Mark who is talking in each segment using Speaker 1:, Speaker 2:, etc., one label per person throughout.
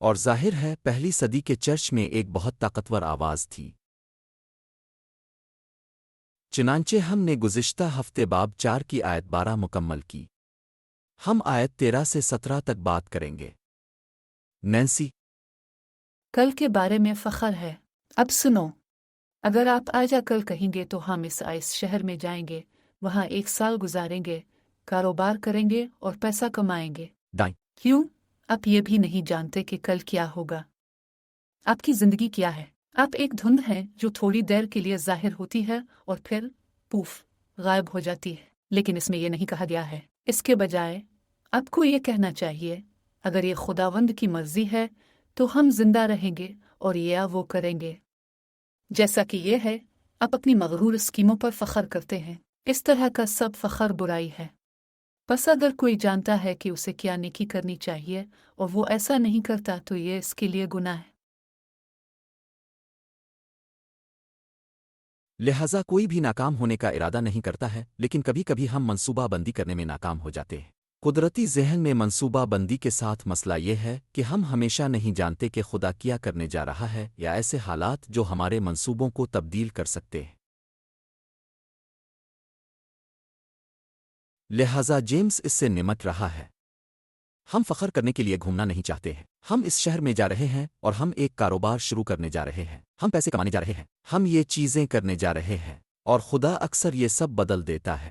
Speaker 1: اور ظاہر ہے پہلی صدی کے چرچ میں ایک بہت طاقتور آواز تھی۔ چنانچہ ہم نے گزشتہ ہفتے باب 4 کی آیت 12 مکمل کی۔ ہم آیت 13 سے 17 تک بات کریں گے۔ نینسی،
Speaker 2: کل کے بارے میں فخر ہے۔ اب سنو، اگر آپ آج کل کہیں گے تو ہم اس شہر میں جائیں گے، وہاں 1 سال گزاریں گے، کاروبار کریں گے اور پیسہ کمائیں گے۔
Speaker 1: دائیں،
Speaker 2: کیوں؟ آپ یہ بھی نہیں جانتے کہ کل کیا ہوگا۔ آپ کی زندگی کیا ہے؟ آپ ایک دھند ہیں جو تھوڑی دیر کے لیے ظاہر ہوتی ہے اور پھر پوف غائب ہو جاتی ہے۔ لیکن اس میں یہ نہیں کہا گیا ہے۔ اس کے بجائے آپ کو یہ کہنا چاہیے، اگر یہ خداوند کی مرضی ہے تو ہم زندہ رہیں گے اور یہ وہ کریں گے جیسا کہ یہ ہے۔ آپ اپنی مغرور اسکیموں پر فخر کرتے ہیں۔ اس طرح کا سب فخر برائی ہے۔ پس اگر کوئی جانتا ہے کہ اسے کیا نیکی کرنی چاہیے اور وہ ایسا نہیں کرتا تو یہ اس کے لیے گناہ ہے۔
Speaker 1: لہذا کوئی بھی ناکام ہونے کا ارادہ نہیں کرتا ہے، لیکن کبھی کبھی ہم منصوبہ بندی کرنے میں ناکام ہو جاتے ہیں۔ قدرتی ذہن میں منصوبہ بندی کے ساتھ مسئلہ یہ ہے کہ ہم ہمیشہ نہیں جانتے کہ خدا کیا کرنے جا رہا ہے یا ایسے حالات جو ہمارے منصوبوں کو تبدیل کر سکتے ہیں۔ لہذا جیمز اس سے نمٹ رہا ہے۔ ہم فخر کرنے کے لیے گھومنا نہیں چاہتے ہیں۔ ہم اس شہر میں جا رہے ہیں اور ہم ایک کاروبار شروع کرنے جا رہے ہیں۔ ہم پیسے کمانے جا رہے ہیں۔ ہم یہ چیزیں کرنے جا رہے ہیں اور خدا اکثر یہ سب بدل دیتا ہے۔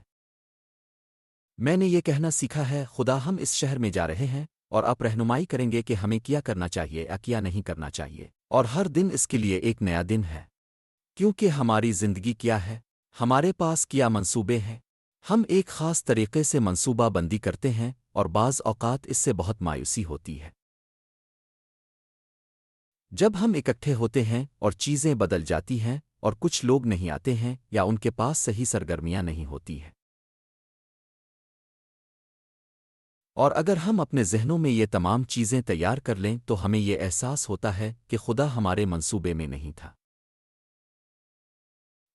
Speaker 1: میں نے یہ کہنا سیکھا ہے، خدا ہم اس شہر میں جا رہے ہیں اور آپ رہنمائی کریں گے کہ ہمیں کیا کرنا چاہیے یا کیا نہیں کرنا چاہیے، اور ہر دن اس کے لیے ایک نیا دن ہے۔ کیونکہ ہماری زندگی کیا ہے، ہمارے پاس کیا منصوبے ہیں، ہم ایک خاص طریقے سے منصوبہ بندی کرتے ہیں اور بعض اوقات اس سے بہت مایوسی ہوتی ہے۔ جب ہم اکٹھے ہوتے ہیں اور چیزیں بدل جاتی ہیں اور کچھ لوگ نہیں آتے ہیں یا ان کے پاس صحیح سرگرمیاں نہیں ہوتی ہیں، اور اگر ہم اپنے ذہنوں میں یہ تمام چیزیں تیار کر لیں تو ہمیں یہ احساس ہوتا ہے کہ خدا ہمارے منصوبے میں نہیں تھا۔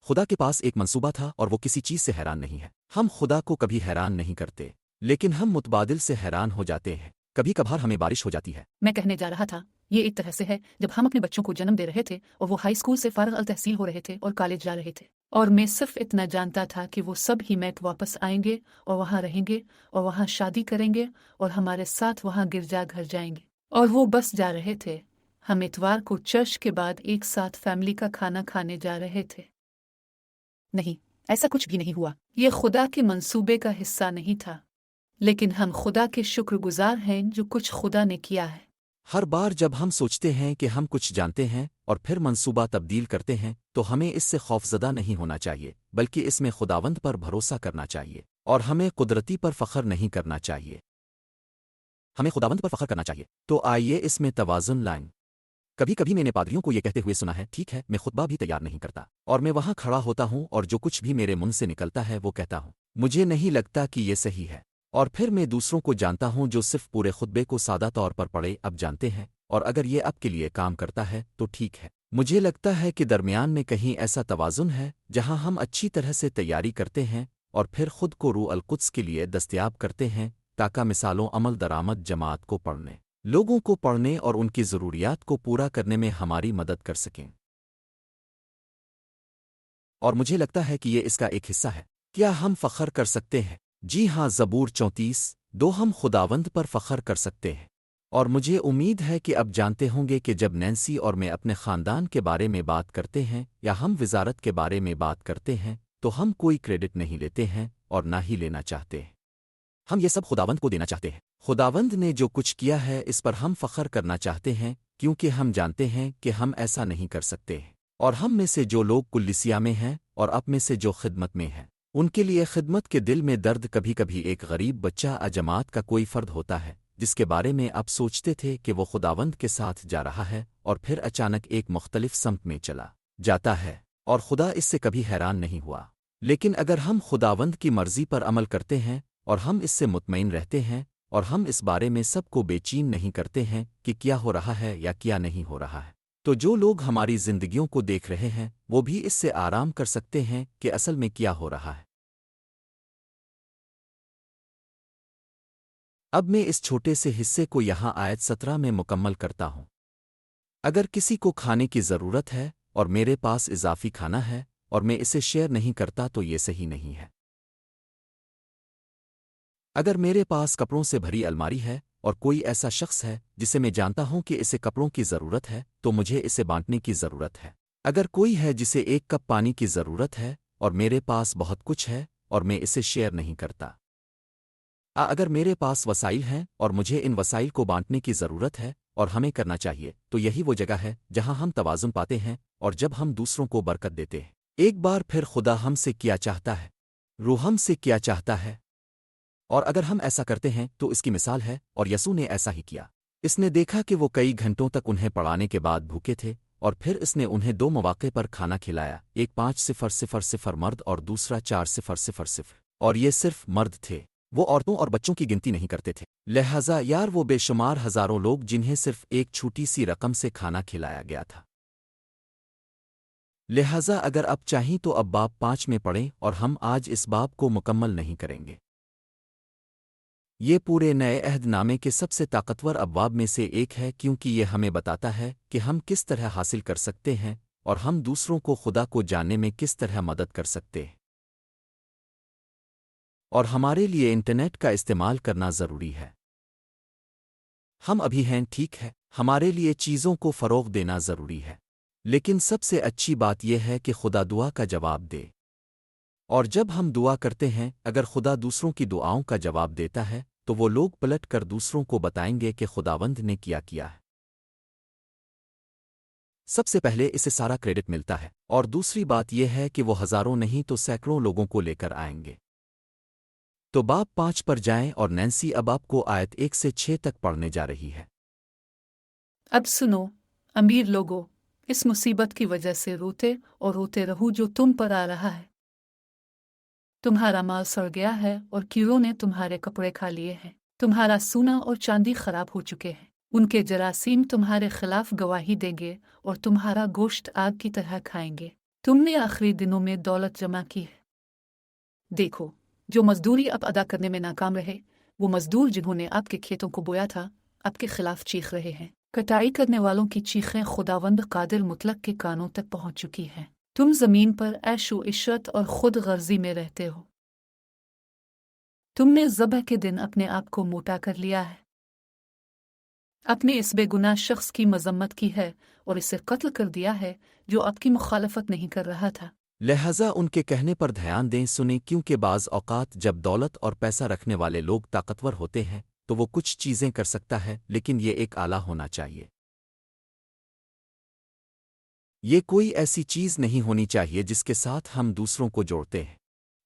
Speaker 1: خدا کے پاس ایک منصوبہ تھا اور وہ کسی چیز سے حیران نہیں ہے۔ ہم خدا کو کبھی حیران نہیں کرتے، لیکن ہم متبادل سے حیران ہو جاتے ہیں۔ کبھی کبھار ہمیں بارش ہو جاتی ہے۔
Speaker 2: میں کہنے جا رہا تھا، یہ ایک طرح سے ہے جب ہم اپنے بچوں کو جنم دے رہے تھے اور وہ ہائی اسکول سے فارغ التحصیل ہو رہے تھے اور کالج جا رہے تھے، اور میں صرف اتنا جانتا تھا کہ وہ سب ہی میٹ واپس آئیں گے اور وہاں رہیں گے اور وہاں شادی کریں گے اور ہمارے ساتھ وہاں گرجا گھر جائیں گے، اور وہ بس جا رہے تھے۔ ہم اتوار کو چرچ کے بعد ایک ساتھ فیملی کا کھانا کھانے جا رہے تھے۔ نہیں، ایسا کچھ بھی نہیں ہوا۔ یہ خدا کے منصوبے کا حصہ نہیں تھا، لیکن ہم خدا کے شکر گزار ہیں جو کچھ خدا نے کیا ہے۔
Speaker 1: ہر بار جب ہم سوچتے ہیں کہ ہم کچھ جانتے ہیں اور پھر منصوبہ تبدیل کرتے ہیں تو ہمیں اس سے خوفزدہ نہیں ہونا چاہیے، بلکہ اس میں خداوند پر بھروسہ کرنا چاہیے، اور ہمیں قدرتی پر فخر نہیں کرنا چاہیے، ہمیں خداوند پر فخر کرنا چاہیے۔ تو آئیے اس میں توازن لائیں۔ کبھی کبھی میں نے پادریوں کو یہ کہتے ہوئے سنا ہے، ٹھیک ہے میں خطبہ بھی تیار نہیں کرتا، اور میں وہاں کھڑا ہوتا ہوں اور جو کچھ بھی میرے منہ سے نکلتا ہے وہ کہتا ہوں، مجھے نہیں لگتا کہ یہ صحیح ہے، اور پھر میں دوسروں کو جانتا ہوں جو صرف پورے خطبے کو سادہ طور پر پڑھے اب جانتے ہیں، اور اگر یہ اب کے لیے کام کرتا ہے تو ٹھیک ہے۔ مجھے لگتا ہے کہ درمیان میں کہیں ایسا توازن ہے جہاں ہم اچھی طرح سے تیاری کرتے ہیں اور پھر خود کو روح القدس کے لیے دستیاب کرتے ہیں تاکہ مثالوں عمل درآمد جماعت کو پڑھنے، لوگوں کو پڑھنے اور ان کی ضروریات کو پورا کرنے میں ہماری مدد کر سکیں۔ اور مجھے لگتا ہے کہ یہ اس کا ایک حصہ ہے۔ کیا ہم فخر کر سکتے ہیں؟ جی ہاں، زبور 34:2 ہم خداوند پر فخر کر سکتے ہیں، اور مجھے امید ہے کہ اب جانتے ہوں گے کہ جب نینسی اور میں اپنے خاندان کے بارے میں بات کرتے ہیں یا ہم وزارت کے بارے میں بات کرتے ہیں تو ہم کوئی کریڈٹ نہیں لیتے ہیں اور نہ ہی لینا چاہتے ہیں۔ ہم یہ سب خداوند کو دینا چاہتے ہیں۔ خداوند نے جو کچھ کیا ہے اس پر ہم فخر کرنا چاہتے ہیں کیونکہ ہم جانتے ہیں کہ ہم ایسا نہیں کر سکتے ہیں، اور ہم میں سے جو لوگ کلیسیا میں ہیں اور اب میں سے جو خدمت میں ہیں ان کے لیے خدمت کے دل میں درد کبھی کبھی ایک غریب بچہ جماعت کا کوئی فرد ہوتا ہے جس کے بارے میں اب سوچتے تھے کہ وہ خداوند کے ساتھ جا رہا ہے اور پھر اچانک ایک مختلف سمت میں چلا جاتا ہے، اور خدا اس سے کبھی حیران نہیں ہوا۔ لیکن اگر ہم خداوند کی مرضی پر عمل کرتے ہیں اور ہم اس سے مطمئن رہتے ہیں اور ہم اس بارے میں سب کو بے چین نہیں کرتے ہیں کہ کیا ہو رہا ہے یا کیا نہیں ہو رہا ہے، تو جو لوگ ہماری زندگیوں کو دیکھ رہے ہیں وہ بھی اس سے آرام کر سکتے ہیں کہ اصل میں کیا ہو رہا ہے۔ اب میں اس چھوٹے سے حصے کو یہاں آیت 17 میں مکمل کرتا ہوں۔ اگر کسی کو کھانے کی ضرورت ہے اور میرے پاس اضافی کھانا ہے اور میں اسے شیئر نہیں کرتا تو یہ صحیح نہیں ہے۔ اگر میرے پاس کپڑوں سے بھری الماری ہے اور کوئی ایسا شخص ہے جسے میں جانتا ہوں کہ اسے کپڑوں کی ضرورت ہے تو مجھے اسے بانٹنے کی ضرورت ہے۔ اگر کوئی ہے جسے ایک کپ پانی کی ضرورت ہے اور میرے پاس بہت کچھ ہے اور میں اسے شیئر نہیں کرتا۔ اگر میرے پاس وسائل ہیں اور مجھے ان وسائل کو بانٹنے کی ضرورت ہے اور ہمیں کرنا چاہیے تو یہی وہ جگہ ہے جہاں ہم توازن پاتے ہیں اور جب ہم دوسروں کو برکت دیتے ہیں۔ ایک بار پھر خدا ہم سے کیا چاہتا ہے؟ روح ہم سے کیا چاہتا ہے؟ اور اگر ہم ایسا کرتے ہیں تو اس کی مثال ہے اور یسوع نے ایسا ہی کیا۔ اس نے دیکھا کہ وہ کئی گھنٹوں تک انہیں پڑھانے کے بعد بھوکے تھے اور پھر اس نے انہیں 2 مواقع پر کھانا کھلایا، ایک 5,000 مرد اور دوسرا 4,000، اور یہ صرف مرد تھے۔ وہ عورتوں اور بچوں کی گنتی نہیں کرتے تھے۔ لہذا یار وہ بے شمار ہزاروں لوگ جنہیں صرف ایک چھوٹی سی رقم سے کھانا کھلایا گیا تھا۔ لہذا اگر اب چاہیں تو اب باب 5 میں پڑھیں اور ہم آج اس باب کو مکمل نہیں کریں گے۔ یہ پورے نئے عہد نامے کے سب سے طاقتور ابواب میں سے ایک ہے کیونکہ یہ ہمیں بتاتا ہے کہ ہم کس طرح حاصل کر سکتے ہیں اور ہم دوسروں کو خدا کو جاننے میں کس طرح مدد کر سکتے ہیں۔ اور ہمارے لیے انٹرنیٹ کا استعمال کرنا ضروری ہے۔ ہم ابھی ہیں، ٹھیک ہے، ہمارے لیے چیزوں کو فروغ دینا ضروری ہے، لیکن سب سے اچھی بات یہ ہے کہ خدا دعا کا جواب دے۔ اور جب ہم دعا کرتے ہیں، اگر خدا دوسروں کی دعاؤں کا جواب دیتا ہے تو وہ لوگ پلٹ کر دوسروں کو بتائیں گے کہ خداوند نے کیا ہے۔ سب سے پہلے اسے سارا کریڈٹ ملتا ہے، اور دوسری بات یہ ہے کہ وہ ہزاروں نہیں تو سینکڑوں لوگوں کو لے کر آئیں گے۔ تو باب 5 پر جائیں اور نینسی اب آپ کو آیت 1 سے 6 تک پڑھنے جا رہی ہے۔
Speaker 2: اب سنو، امیر لوگوں، اس مصیبت کی وجہ سے روتے اور روتے رہو جو تم پر آ رہا ہے۔ تمہارا مال سڑ گیا ہے اور کیڑوں نے تمہارے کپڑے کھا لیے ہیں۔ تمہارا سونا اور چاندی خراب ہو چکے ہیں۔ ان کے جراثیم تمہارے خلاف گواہی دیں گے اور تمہارا گوشت آگ کی طرح کھائیں گے۔ تم نے آخری دنوں میں دولت جمع کی ہے۔ دیکھو، جو مزدوری اب ادا کرنے میں ناکام رہے، وہ مزدور جنہوں نے آپ کے کھیتوں کو بویا تھا، آپ کے خلاف چیخ رہے ہیں۔ کٹائی کرنے والوں کی چیخیں خداوند قادر مطلق کے کانوں تک پہنچ چکی ہیں۔ تم زمین پر عیش و عشرت اور خود غرضی میں رہتے ہو۔ تم نے ذبح کے دن اپنے آپ کو موٹا کر لیا ہے۔ اپنے اس بے گناہ شخص کی مذمت کی ہے اور اسے قتل کر دیا ہے جو آپ کی مخالفت نہیں کر رہا تھا۔
Speaker 1: لہذا ان کے کہنے پر دھیان دیں، سنیں، کیونکہ بعض اوقات جب دولت اور پیسہ رکھنے والے لوگ طاقتور ہوتے ہیں تو وہ کچھ چیزیں کر سکتا ہے، لیکن یہ ایک آلہ ہونا چاہیے۔ یہ کوئی ایسی چیز نہیں ہونی چاہیے جس کے ساتھ ہم دوسروں کو جوڑتے ہیں۔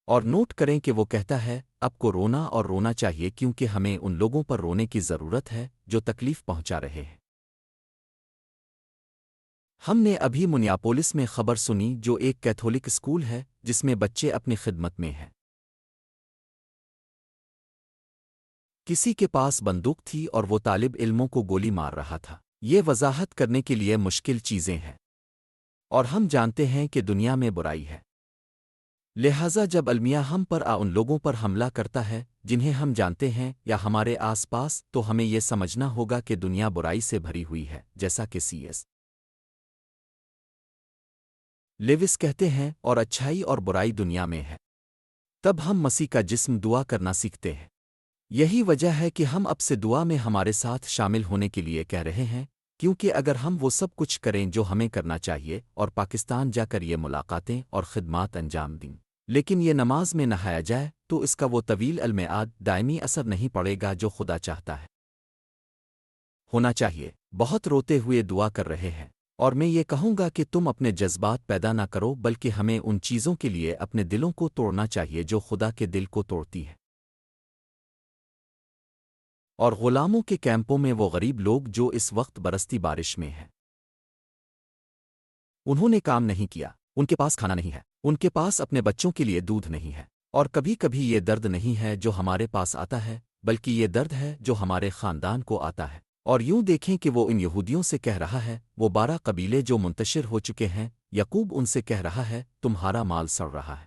Speaker 1: اور نوٹ کریں کہ وہ کہتا ہے اب کو رونا اور رونا چاہیے کیونکہ ہمیں ان لوگوں پر رونے کی ضرورت ہے جو تکلیف پہنچا رہے ہیں۔ ہم نے ابھی منیاپولس میں خبر سنی جو ایک کیتھولک اسکول ہے جس میں بچے اپنی خدمت میں ہیں۔ کسی کے پاس بندوق تھی اور وہ طالب علموں کو گولی مار رہا تھا۔ یہ وضاحت کرنے کے لیے مشکل چیزیں ہیں، اور ہم جانتے ہیں کہ دنیا میں برائی ہے۔ لہذا جب المیہ ہم پر ان لوگوں پر حملہ کرتا ہے جنہیں ہم جانتے ہیں یا ہمارے آس پاس، تو ہمیں یہ سمجھنا ہوگا کہ دنیا برائی سے بھری ہوئی ہے، جیسا کہ C.S. لیوس کہتے ہیں، اور اچھائی اور برائی دنیا میں ہے۔ تب ہم مسیح کا جسم دعا کرنا سیکھتے ہیں۔ یہی وجہ ہے کہ ہم اب سے دعا میں ہمارے ساتھ شامل ہونے کے لیے کہہ رہے ہیں، کیونکہ اگر ہم وہ سب کچھ کریں جو ہمیں کرنا چاہیے اور پاکستان جا کر یہ ملاقاتیں اور خدمات انجام دیں، لیکن یہ نماز میں نہایا جائے، تو اس کا وہ طویل المیعاد دائمی اثر نہیں پڑے گا جو خدا چاہتا ہے ہونا چاہیے۔ بہت روتے ہوئے دعا کر رہے ہیں، اور میں یہ کہوں گا کہ تم اپنے جذبات پیدا نہ کرو، بلکہ ہمیں ان چیزوں کے لیے اپنے دلوں کو توڑنا چاہیے جو خدا کے دل کو توڑتی ہے۔ اور غلاموں کے کیمپوں میں وہ غریب لوگ جو اس وقت برستی بارش میں ہیں، انہوں نے کام نہیں کیا، ان کے پاس کھانا نہیں ہے، ان کے پاس اپنے بچوں کے لیے دودھ نہیں ہے، اور کبھی کبھی یہ درد نہیں ہے جو ہمارے پاس آتا ہے، بلکہ یہ درد ہے جو ہمارے خاندان کو آتا ہے۔ اور یوں دیکھیں کہ وہ ان یہودیوں سے کہہ رہا ہے، وہ 12 قبیلے جو منتشر ہو چکے ہیں، یعقوب ان سے کہہ رہا ہے، تمہارا مال سڑ رہا ہے۔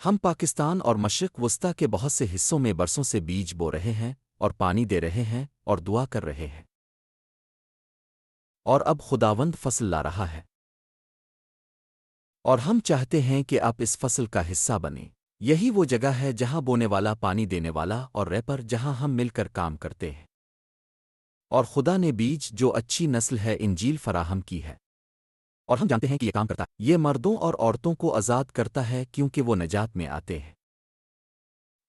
Speaker 1: ہم پاکستان اور مشرق وسطی کے بہت سے حصوں میں برسوں سے بیج بو رہے ہیں اور پانی دے رہے ہیں اور دعا کر رہے ہیں، اور اب خداوند فصل لا رہا ہے، اور ہم چاہتے ہیں کہ آپ اس فصل کا حصہ بنیں۔ یہی وہ جگہ ہے جہاں بونے والا، پانی دینے والا اور ریپر، جہاں ہم مل کر کام کرتے ہیں، اور خدا نے بیج جو اچھی نسل ہے انجیل فراہم کی ہے، اور ہم جانتے ہیں کہ یہ کام کرتا ہے، یہ مردوں اور عورتوں کو آزاد کرتا ہے کیونکہ وہ نجات میں آتے ہیں۔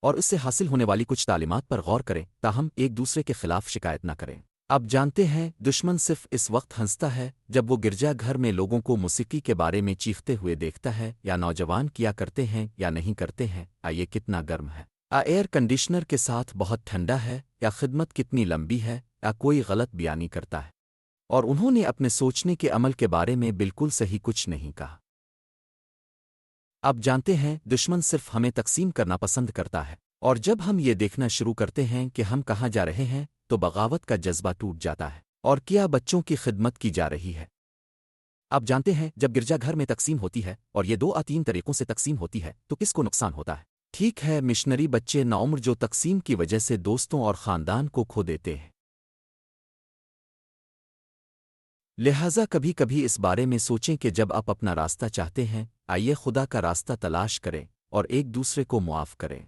Speaker 1: اور اس سے حاصل ہونے والی کچھ تعلیمات پر غور کریں تاہم ایک دوسرے کے خلاف شکایت نہ کریں۔ اب جانتے ہیں دشمن صرف اس وقت ہنستا ہے جب وہ گرجا گھر میں لوگوں کو موسیقی کے بارے میں چیختے ہوئے دیکھتا ہے، یا نوجوان کیا کرتے ہیں یا نہیں کرتے ہیں، یہ کتنا گرم ہے، ایئر کنڈیشنر کے ساتھ بہت ٹھنڈا ہے، یا خدمت کتنی لمبی ہے، یا کوئی غلط بیانی کرتا ہے، اور انہوں نے اپنے سوچنے کے عمل کے بارے میں بالکل صحیح کچھ نہیں کہا۔ اب جانتے ہیں دشمن صرف ہمیں تقسیم کرنا پسند کرتا ہے، اور جب ہم یہ دیکھنا شروع کرتے ہیں کہ ہم کہاں جا رہے ہیں تو بغاوت کا جذبہ ٹوٹ جاتا ہے، اور کیا بچوں کی خدمت کی جا رہی ہے۔ اب جانتے ہیں جب گرجا گھر میں تقسیم ہوتی ہے اور یہ 2 یا 3 طریقوں سے تقسیم ہوتی ہے تو کس کو نقصان ہوتا ہے؟ ٹھیک ہے، مشنری بچے نوعمر جو تقسیم کی وجہ سے دوستوں اور خاندان کو کھو دیتے ہیں۔ لہٰذا کبھی کبھی اس بارے میں سوچیں کہ جب آپ اپنا راستہ چاہتے ہیں، آئیے خدا کا راستہ تلاش کریں اور ایک دوسرے کو معاف کریں۔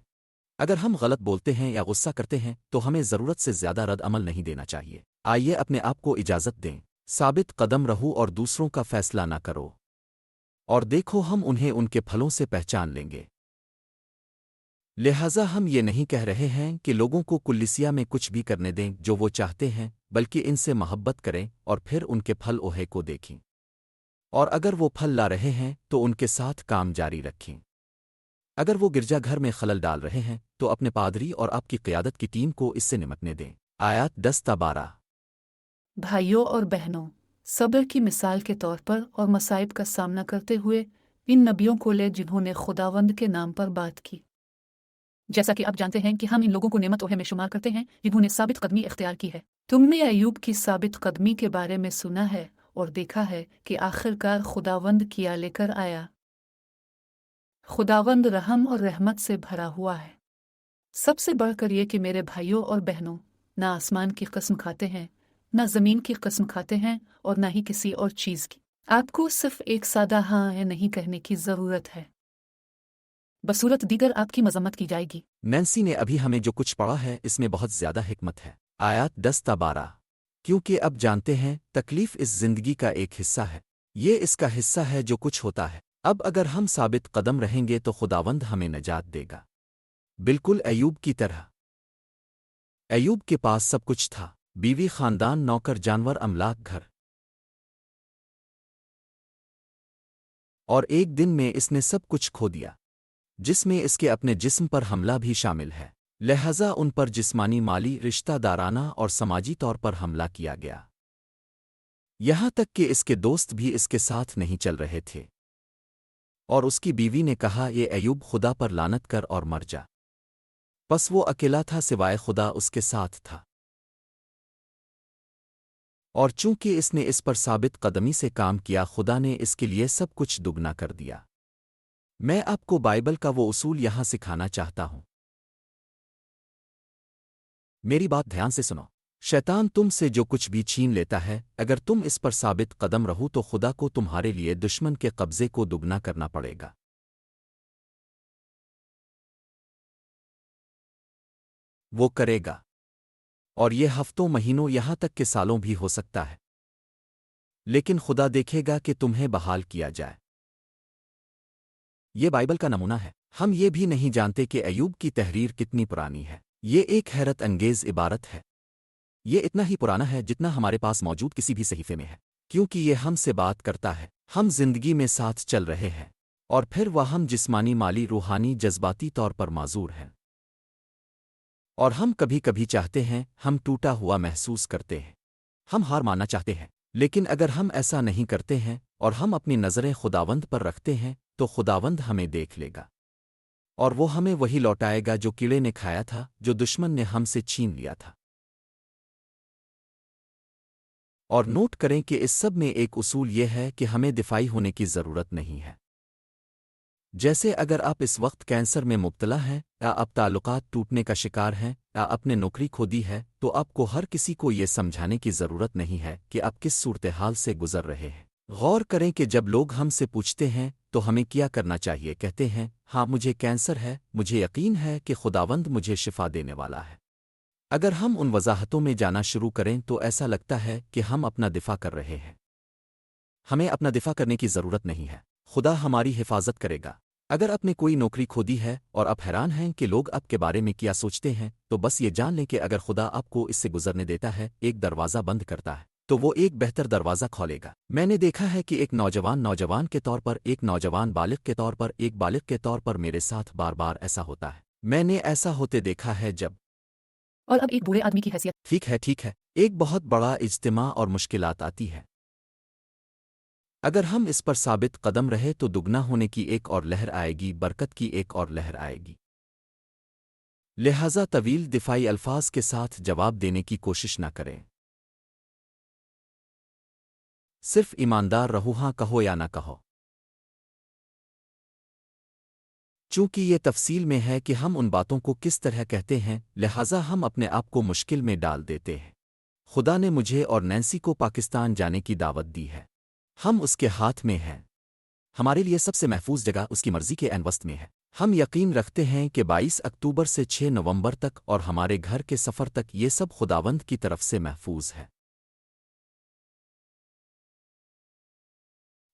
Speaker 1: اگر ہم غلط بولتے ہیں یا غصہ کرتے ہیں تو ہمیں ضرورت سے زیادہ رد عمل نہیں دینا چاہیے۔ آئیے اپنے آپ کو اجازت دیں، ثابت قدم رہو اور دوسروں کا فیصلہ نہ کرو، اور دیکھو ہم انہیں ان کے پھلوں سے پہچان لیں گے۔ لہٰذا ہم یہ نہیں کہہ رہے ہیں کہ لوگوں کو کلیسیا میں کچھ بھی کرنے دیں جو وہ چاہتے ہیں، بلکہ ان سے محبت کریں اور پھر ان کے پھل اوہے کو دیکھیں، اور اگر وہ پھل لا رہے ہیں تو ان کے ساتھ کام جاری رکھیں۔ اگر وہ گرجا گھر میں خلل ڈال رہے ہیں تو اپنے پادری اور آپ کی قیادت کی ٹیم کو اس سے نمٹنے دیں۔ آیات 10 تا 12۔
Speaker 2: بھائیوں اور بہنوں، صبر کی مثال کے طور پر اور مصائب کا سامنا کرتے ہوئے ان نبیوں کو لے جنہوں نے خداوند کے نام پر بات کی۔ جیسا کہ آپ جانتے ہیں کہ ہم ان لوگوں کو نعمت اوہے میں شمار کرتے ہیں جنہوں نے ثابت قدمی اختیار کی ہے۔ تم نے ایوب کی ثابت قدمی کے بارے میں سنا ہے اور دیکھا ہے کہ آخرکار خداوند کیا لے کر آیا۔ خداوند رحم اور رحمت سے بھرا ہوا ہے۔ سب سے بڑھ کر یہ کہ میرے بھائیوں اور بہنوں، نہ آسمان کی قسم کھاتے ہیں، نہ زمین کی قسم کھاتے ہیں، اور نہ ہی کسی اور چیز کی۔ آپ کو صرف ایک سادہ ہاں یا نہیں کہنے کی ضرورت ہے، بصورت دیگر آپ کی مذمت کی جائے گی۔
Speaker 1: نینسی نے ابھی ہمیں جو کچھ پڑھا ہے اس میں بہت زیادہ حکمت ہے۔ آیات 10 تا 12۔ کیونکہ اب جانتے ہیں تکلیف اس زندگی کا ایک حصہ ہے، یہ اس کا حصہ ہے جو کچھ ہوتا ہے۔ اب اگر ہم ثابت قدم رہیں گے تو خداوند ہمیں نجات دے گا، بالکل ایوب کی طرح۔ ایوب کے پاس سب کچھ تھا، بیوی، خاندان، نوکر، جانور، املاک، گھر، اور ایک دن میں اس نے سب کچھ کھو دیا، جس میں اس کے اپنے جسم پر حملہ بھی شامل ہے۔ لہذا ان پر جسمانی، مالی، رشتہ دارانہ اور سماجی طور پر حملہ کیا گیا، یہاں تک کہ اس کے دوست بھی اس کے ساتھ نہیں چل رہے تھے۔ اور اس کی بیوی نے کہا، یہ ایوب خدا پر لعنت کر اور مر جا۔ پس وہ اکیلا تھا، سوائے خدا اس کے ساتھ تھا، اور چونکہ اس نے اس پر ثابت قدمی سے کام کیا، خدا نے اس کے لیے سب کچھ دگنا کر دیا۔ میں آپ کو بائبل کا وہ اصول یہاں سکھانا چاہتا ہوں۔ میری بات دھیان سے سنو۔ شیطان تم سے جو کچھ بھی چھین لیتا ہے، اگر تم اس پر ثابت قدم رہو تو خدا کو تمہارے لیے دشمن کے قبضے کو دگنا کرنا پڑے گا۔ وہ کرے گا، اور یہ ہفتوں، مہینوں، یہاں تک کہ سالوں بھی ہو سکتا ہے، لیکن خدا دیکھے گا کہ تمہیں بحال کیا جائے۔ یہ بائبل کا نمونہ ہے۔ ہم یہ بھی نہیں جانتے کہ ایوب کی تحریر کتنی پرانی ہے۔ یہ ایک حیرت انگیز عبارت ہے۔ یہ اتنا ہی پرانا ہے جتنا ہمارے پاس موجود کسی بھی صحیفے میں ہے، کیونکہ یہ ہم سے بات کرتا ہے۔ ہم زندگی میں ساتھ چل رہے ہیں، اور پھر وہ ہم جسمانی، مالی، روحانی، جذباتی طور پر معذور ہیں، اور ہم کبھی کبھی چاہتے ہیں، ہم ٹوٹا ہوا محسوس کرتے ہیں، ہم ہار ماننا چاہتے ہیں، لیکن اگر ہم ایسا نہیں کرتے ہیں اور ہم اپنی نظریں خداوند پر رکھتے ہیں تو خداوند ہمیں دیکھ لے گا، اور وہ ہمیں وہی لوٹائے گا جو کیڑے نے کھایا تھا، جو دشمن نے ہم سے چھین لیا تھا۔ اور نوٹ کریں کہ اس سب میں ایک اصول یہ ہے کہ ہمیں دفاعی ہونے کی ضرورت نہیں ہے۔ جیسے اگر آپ اس وقت کینسر میں مبتلا ہیں یا اب تعلقات ٹوٹنے کا شکار ہیں یا اپنے نوکری کھو دی ہے تو آپ کو ہر کسی کو یہ سمجھانے کی ضرورت نہیں ہے کہ آپ کس صورتحال سے گزر رہے ہیں۔ غور کریں کہ جب لوگ ہم سے پوچھتے ہیں تو ہمیں کیا کرنا چاہیے، کہتے ہیں ہاں مجھے کینسر ہے، مجھے یقین ہے کہ خداوند مجھے شفا دینے والا ہے۔ اگر ہم ان وضاحتوں میں جانا شروع کریں تو ایسا لگتا ہے کہ ہم اپنا دفاع کر رہے ہیں۔ ہمیں اپنا دفاع کرنے کی ضرورت نہیں ہے، خدا ہماری حفاظت کرے گا۔ اگر آپ نے کوئی نوکری کھو دی ہے اور آپ حیران ہیں کہ لوگ آپ کے بارے میں کیا سوچتے ہیں تو بس یہ جان لیں کہ اگر خدا آپ کو اس سے گزرنے دیتا ہے، ایک دروازہ بند کرتا ہے تو وہ ایک بہتر دروازہ کھولے گا۔ میں نے دیکھا ہے کہ ایک نوجوان کے طور پر، ایک نوجوان بالغ کے طور پر، ایک بالغ کے طور پر میرے ساتھ بار بار ایسا ہوتا ہے۔ میں نے ایسا ہوتے دیکھا ہے جب
Speaker 2: اور اب ایک بوڑھے آدمی کی حیثیت
Speaker 1: ٹھیک ہے، ایک بہت بڑا اجتماع اور مشکلات آتی ہے۔ اگر ہم اس پر ثابت قدم رہے تو دگنا ہونے کی ایک اور لہر آئے گی، برکت کی ایک اور لہر آئے گی۔ لہذا طویل دفاعی الفاظ کے ساتھ جواب دینے کی کوشش نہ کریں، صرف ایماندار رہو، ہاں کہو یا نہ کہو۔ چونکہ یہ تفصیل میں ہے کہ ہم ان باتوں کو کس طرح کہتے ہیں، لہذا ہم اپنے آپ کو مشکل میں ڈال دیتے ہیں۔ خدا نے مجھے اور نینسی کو پاکستان جانے کی دعوت دی ہے، ہم اس کے ہاتھ میں ہیں۔ ہمارے لیے سب سے محفوظ جگہ اس کی مرضی کے عین وسط میں ہے۔ ہم یقین رکھتے ہیں کہ 22 اکتوبر سے 6 نومبر تک اور ہمارے گھر کے سفر تک یہ سب خداوند کی طرف سے محفوظ ہے۔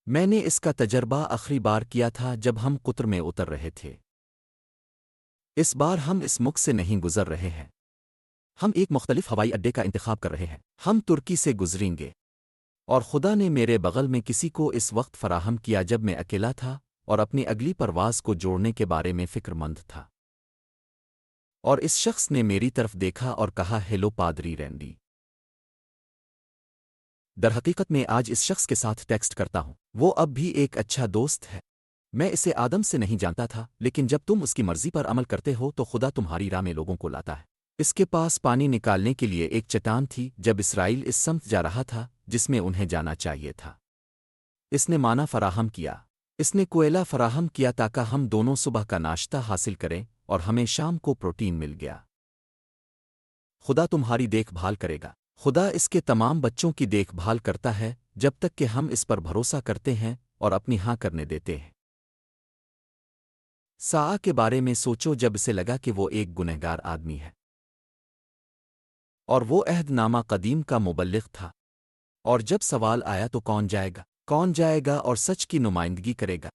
Speaker 1: میں نے اس کا تجربہ آخری بار کیا تھا جب ہم قطر میں اتر رہے تھے۔ اس بار ہم اس ملک سے نہیں گزر رہے ہیں، ہم ایک مختلف ہوائی اڈے کا انتخاب کر رہے ہیں۔ ہم ترکی سے گزریں گے، اور خدا نے میرے بغل میں کسی کو اس وقت فراہم کیا جب میں اکیلا تھا اور اپنی اگلی پرواز کو جوڑنے کے بارے میں فکر مند تھا۔ اور اس شخص نے میری طرف دیکھا اور کہا، ہیلو پادری رینڈی۔ درحقیقت میں آج اس شخص کے ساتھ ٹیکسٹ کرتا ہوں، وہ اب بھی ایک اچھا دوست ہے۔ میں اسے آدم سے نہیں جانتا تھا، لیکن جب تم اس کی مرضی پر عمل کرتے ہو تو خدا تمہاری راہ میں لوگوں کو لاتا ہے۔ اس کے پاس پانی نکالنے کے لیے ایک چٹان تھی جب اسرائیل اس سمت جا رہا تھا جس میں انہیں جانا چاہیے تھا۔ اس نے مانا فراہم کیا، اس نے کوئلہ فراہم کیا تاکہ ہم دونوں صبح کا ناشتہ حاصل کریں اور ہمیں شام کو پروٹین مل گیا۔ خدا تمہاری دیکھ بھال کرے گا، خدا اس کے تمام بچوں کی دیکھ بھال کرتا ہے جب تک کہ ہم اس پر بھروسہ کرتے ہیں اور اپنی ہاں کرنے دیتے ہیں۔ ساآ کے بارے میں سوچو جب اسے لگا کہ وہ ایک گنہگار آدمی ہے اور وہ عہد نامہ قدیم کا مبلغ تھا، اور جب سوال آیا تو کون جائے گا اور سچ کی نمائندگی کرے گا؟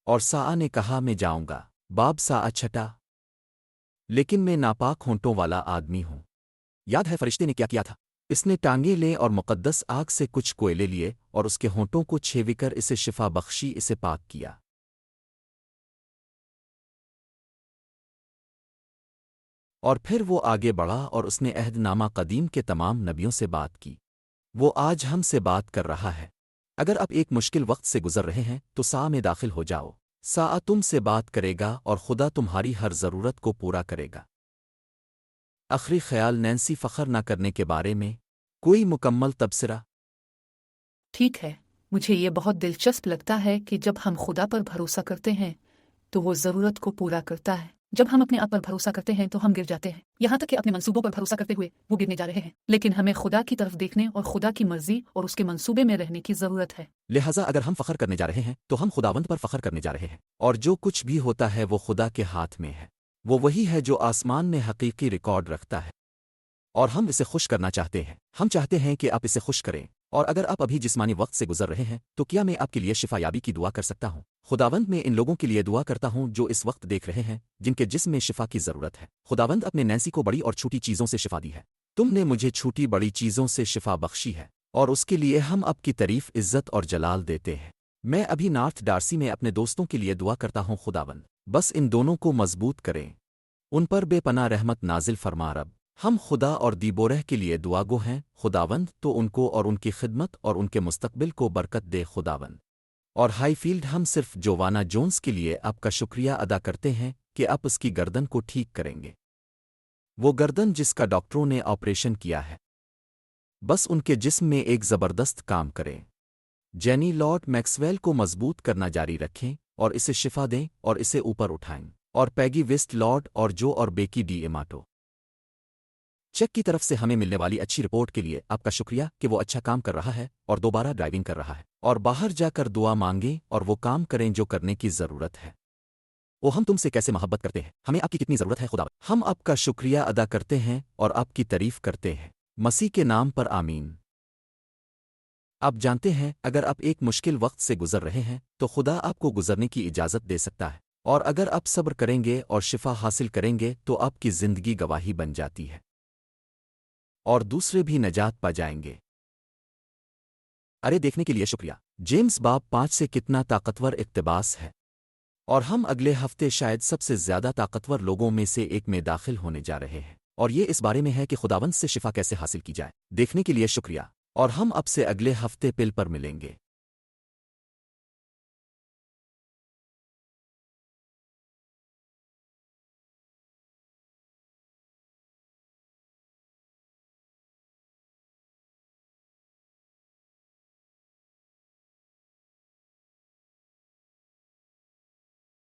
Speaker 1: اور ساآ نے کہا، میں جاؤں گا۔ باب ساآ چھٹا، لیکن میں ناپاک ہونٹوں والا آدمی ہوں۔ یاد ہے فرشتے نے کیا کیا تھا؟ اس نے ٹانگیں لیں اور مقدس آگ سے کچھ کوئلے لیے اور اس کے ہونٹوں کو چھیوی کر اسے شفا بخشی، اسے پاک کیا۔ اور پھر وہ آگے بڑھا اور اس نے عہد نامہ قدیم کے تمام نبیوں سے بات کی۔ وہ آج ہم سے بات کر رہا ہے۔ اگر آپ ایک مشکل وقت سے گزر رہے ہیں تو ساآ میں داخل ہو جاؤ، ساآ تم سے بات کرے گا اور خدا تمہاری ہر ضرورت کو پورا کرے گا۔ آخری خیال، نینسی فخر نہ کرنے کے بارے میں کوئی مکمل تبصرہ؟
Speaker 2: ٹھیک ہے، مجھے یہ بہت دلچسپ لگتا ہے کہ جب ہم خدا پر بھروسہ کرتے ہیں تو وہ ضرورت کو پورا کرتا ہے۔ جب ہم اپنے آپ پر بھروسہ کرتے ہیں تو ہم گر جاتے ہیں، یہاں تک کہ اپنے منصوبوں پر بھروسہ کرتے ہوئے وہ گرنے جا رہے ہیں، لیکن ہمیں خدا کی طرف دیکھنے اور خدا کی مرضی اور اس کے منصوبے میں رہنے کی ضرورت ہے۔
Speaker 1: لہٰذا اگر ہم فخر کرنے جا رہے ہیں تو ہم خداوند پر فخر کرنے جا رہے ہیں، اور جو کچھ بھی ہوتا ہے وہ خدا کے ہاتھ میں ہے۔ وہ وہی ہے جو آسمان میں حقیقی ریکارڈ رکھتا ہے، اور ہم اسے خوش کرنا چاہتے ہیں۔ ہم چاہتے ہیں کہ آپ اسے خوش کریں، اور اگر آپ ابھی جسمانی وقت سے گزر رہے ہیں تو کیا میں آپ کے لیے شفا یابی کی دعا کر سکتا ہوں؟ خداوند، میں ان لوگوں کے لیے دعا کرتا ہوں جو اس وقت دیکھ رہے ہیں جن کے جسم میں شفا کی ضرورت ہے۔ خداوند، اپنے نینسی کو بڑی اور چھوٹی چیزوں سے شفا دی ہے، تم نے مجھے چھوٹی بڑی چیزوں سے شفا بخشی ہے، اور اس کے لیے ہم آپ کی تعریف، عزت اور جلال دیتے ہیں۔ میں ابھی نارتھ ڈارسی میں اپنے دوستوں کے لیے دعا کرتا ہوں، خداوند بس ان دونوں کو مضبوط کریں، ان پر بے پناہ رحمت نازل فرما رب۔ ہم خدا اور دیبورہ کے لیے دعا گو ہیں، خداوند تو ان کو اور ان کی خدمت اور ان کے مستقبل کو برکت دے، خداوند۔ اور ہائی فیلڈ، ہم صرف جوانا جونز کے لیے آپ کا شکریہ ادا کرتے ہیں کہ آپ اس کی گردن کو ٹھیک کریں گے، وہ گردن جس کا ڈاکٹروں نے آپریشن کیا ہے، بس ان کے جسم میں ایک زبردست کام کریں۔ جینی لارڈ میکسویل کو مضبوط کرنا جاری رکھیں اور اسے شفا دیں اور اسے اوپر اٹھائیں، اور پیگی ویسٹ لارڈ اور جو اور بیکی ڈی ایماٹو چیک کی طرف سے ہمیں ملنے والی اچھی رپورٹ کے لیے آپ کا شکریہ کہ وہ اچھا کام کر رہا ہے اور دوبارہ ڈرائیونگ کر رہا ہے، اور باہر جا کر دعا مانگیں اور وہ کام کریں جو کرنے کی ضرورت ہے۔ وہ ہم تم سے کیسے محبت کرتے ہیں، ہمیں آپ کی کتنی ضرورت ہے خدا، ہم آپ کا شکریہ ادا کرتے ہیں اور آپ کی تعریف کرتے ہیں، مسیح کے نام پر آمین۔ آپ جانتے ہیں اگر آپ ایک مشکل وقت سے گزر رہے ہیں تو خدا آپ کو گزرنے کی اجازت دے سکتا ہے، اور اگر آپ صبر کریں گے اور شفا حاصل کریں گے تو آپ کی زندگی گواہی بن جاتی ہے اور دوسرے بھی نجات پا جائیں گے۔ ارے دیکھنے کے لیے شکریہ۔ جیمز باب 5 سے کتنا طاقتور اقتباس ہے، اور ہم اگلے ہفتے شاید سب سے زیادہ طاقتور لوگوں میں سے ایک میں داخل ہونے جا رہے ہیں، اور یہ اس بارے میں ہے کہ خداوند سے شفا کیسے حاصل کی جائے۔ دیکھنے کے لیے شکریہ، اور ہم اب سے اگلے ہفتے پل پر ملیں گے۔